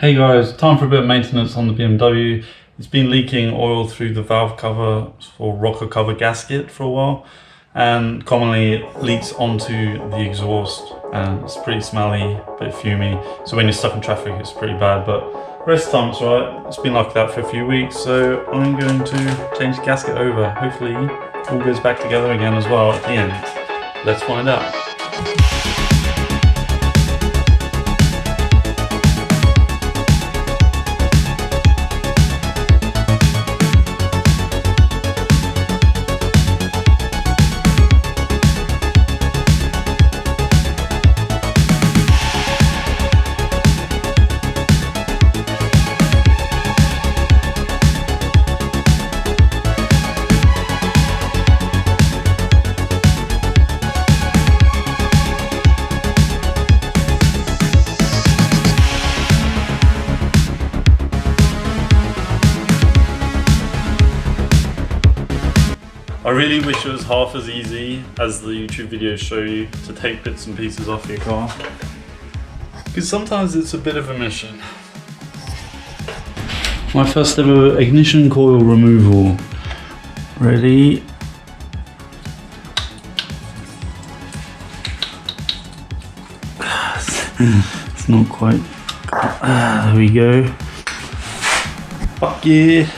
Hey guys, time for a bit of maintenance on the BMW. It's been leaking oil through the valve cover or rocker cover gasket for a while, and commonly it leaks onto the exhaust and it's pretty smelly, a bit fumy. So when you're stuck in traffic it's pretty bad, but the rest of the time it's alright. It's been like that for a few weeks, so I'm going to change the gasket over. Hopefully it all goes back together again as well at the end. Let's find out. I really wish it was half as easy as the YouTube videos show you to take bits and pieces off your car, because sometimes it's a bit of a mission. My first ever ignition coil removal. Ready? It's not quite. There we go. Fuck yeah.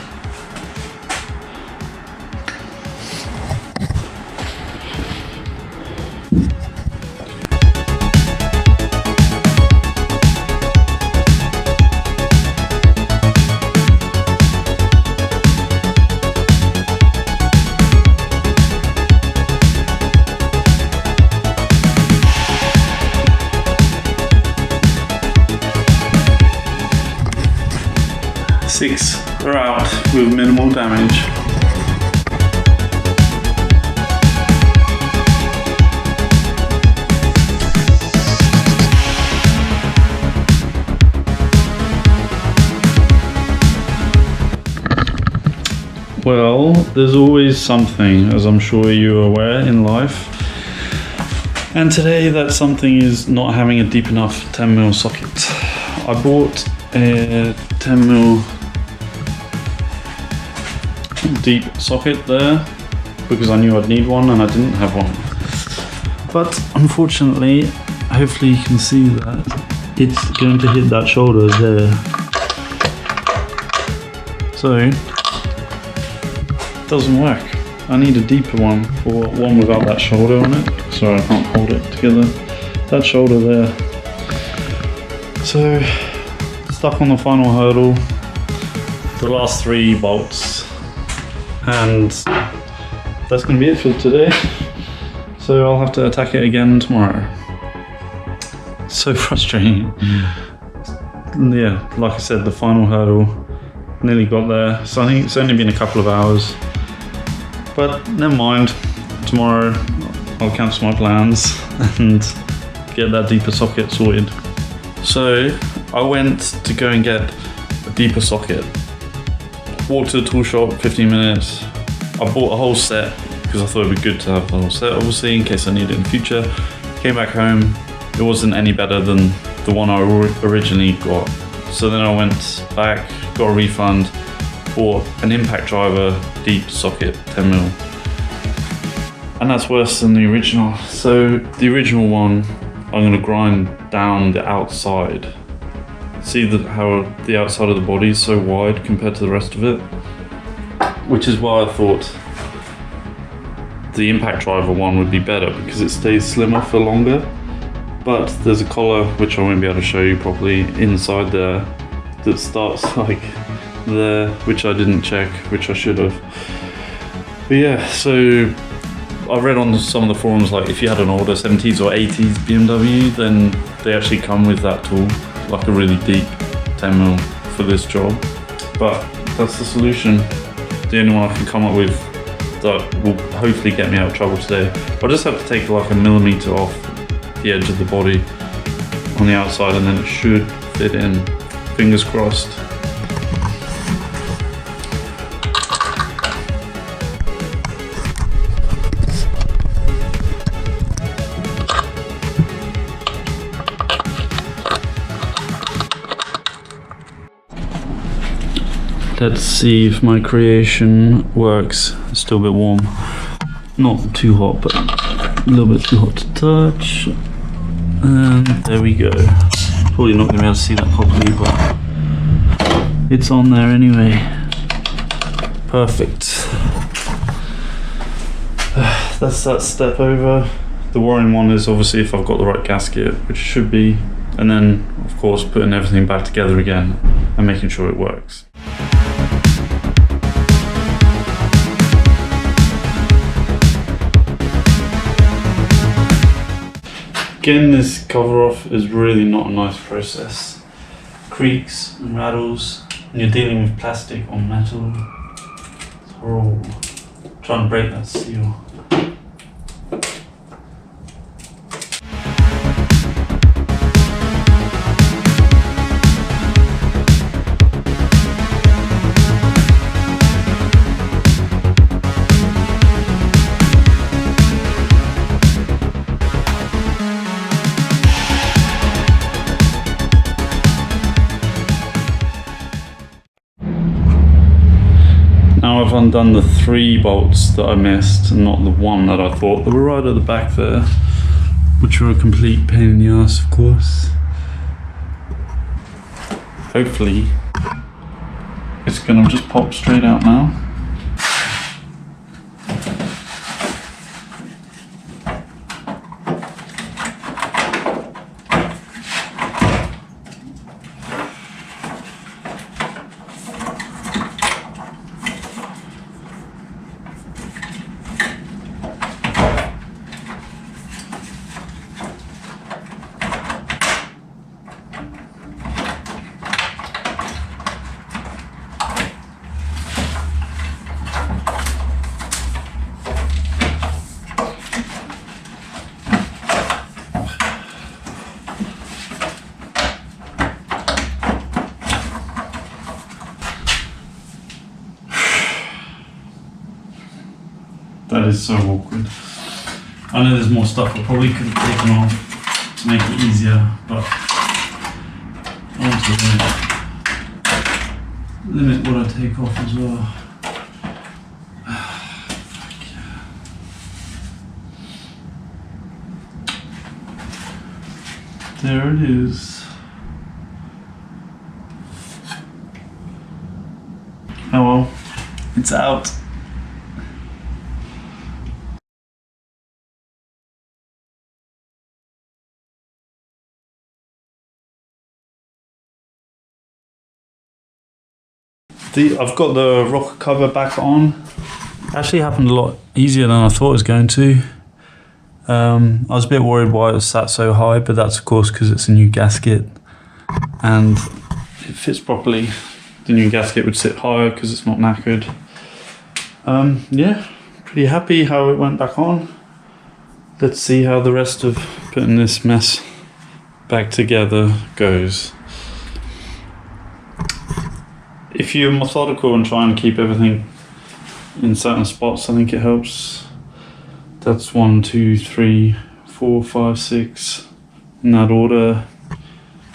Six are out with minimal damage. Well, there's always something, as I'm sure you're aware, in life. And today that something is not having a deep enough 10mm socket. I bought a 10mm deep socket there because I knew I'd need one and I didn't have one. But unfortunately, hopefully you can see that it's going to hit that shoulder there. So it doesn't work. I need a deeper one, for one without that shoulder on it. Sorry, I can't hold it together. That shoulder there. So stuck on the final hurdle, the last 3 bolts, and that's going to be it for today. So I'll have to attack it again tomorrow. So frustrating. Yeah, like I said, the final hurdle, nearly got there. So I think it's only been a couple of hours, but never mind. Tomorrow I'll cancel my plans and get that deeper socket sorted. So I went to go and get a deeper socket. Walked to the tool shop, 15 minutes. I bought a whole set because I thought it'd be good to have the whole set, obviously, in case I need it in the future. Came back home, it wasn't any better than the one I originally got. So then I went back, got a refund, bought an impact driver deep socket, 10mm. And that's worse than the original. So the original one, I'm gonna grind down the outside. See how the outside of the body is so wide compared to the rest of it, which is why I thought the impact driver one would be better because it stays slimmer for longer. But there's a collar, which I won't be able to show you properly, inside there that starts like there, which I didn't check, which I should have. But yeah, so I read on some of the forums, like if you had an older 70s or 80s BMW, then they actually come with that tool, like a really deep 10mm for this job. But that's the solution, the only one I can come up with that will hopefully get me out of trouble today. I'll just have to take like a millimetre off the edge of the body on the outside and then it should fit in, fingers crossed. let's see if my creation works. It's still a bit warm. Not too hot, but a little bit too hot to touch. And there we go. Probably not going to be able to see that properly, but it's on there anyway. Perfect. That's that step over. The worrying one is obviously if I've got the right gasket, which should be, and then of course putting everything back together again and making sure it works. Getting this cover off is really not a nice process. Creaks and rattles, and you're dealing with plastic on metal. It's horrible. Trying to break that seal. Now I've undone the 3 bolts that I missed, and not the one that I thought. They were right at the back there, which were a complete pain in the ass, of course. Hopefully, it's gonna just pop straight out now. That is so awkward. I know there's more stuff I probably could have taken off to make it easier, but I want to limit what I take off as well. There it is. Oh well, it's out. I've got the rocker cover back on. Actually happened a lot easier than I thought it was going to. I was a bit worried why it was sat so high, but that's of course because it's a new gasket and it fits properly. The new gasket would sit higher because it's not knackered. Yeah, pretty happy how it went back on. Let's see how the rest of putting this mess back together goes. If you're methodical and try and keep everything in certain spots, I think it helps. That's 1, 2, 3, 4, 5, 6 in that order.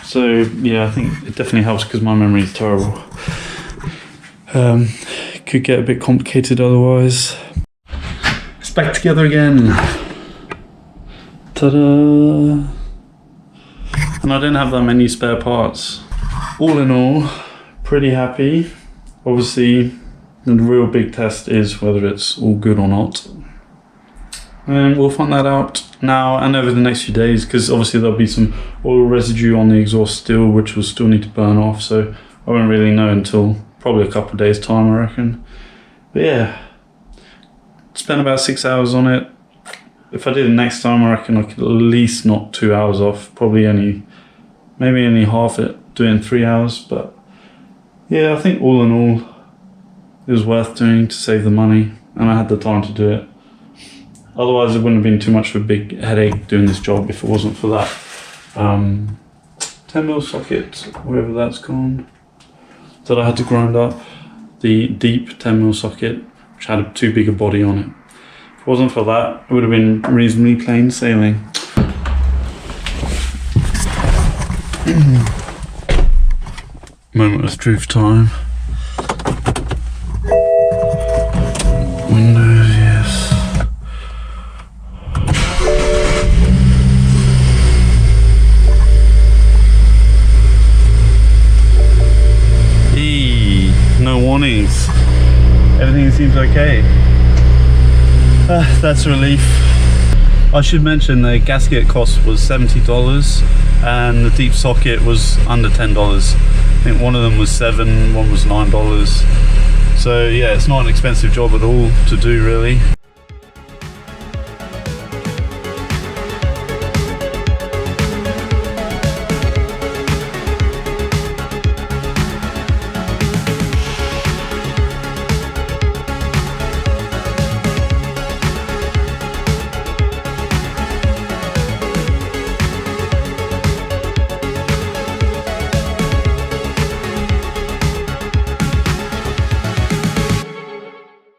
So yeah, I think it definitely helps because my memory is terrible. It could get a bit complicated otherwise. It's back together again. Ta-da! And I don't have that many spare parts. All in all, pretty happy. Obviously, the real big test is whether it's all good or not. And we'll find that out now and over the next few days, because obviously there'll be some oil residue on the exhaust still, which will still need to burn off, so I won't really know until probably a couple of days time, I reckon. But yeah, spent about 6 hours on it. If I did it next time, I reckon I could at least knock 2 hours off, probably maybe only half it, doing 3 hours. But yeah, I think all in all it was worth doing to save the money, and I had the time to do it. Otherwise, it wouldn't have been too much of a big headache doing this job if it wasn't for that 10mm socket, wherever that's gone, that I had to grind up. The deep 10mm socket, which had a too big a body on it. If it wasn't for that, it would have been reasonably plain sailing. Moment of truth time. Windows, yes. No warnings. Everything seems okay. That's a relief. I should mention the gasket cost was $70 and the deep socket was under $10. I think one of them was $7, one was $9. So yeah, it's not an expensive job at all to do really.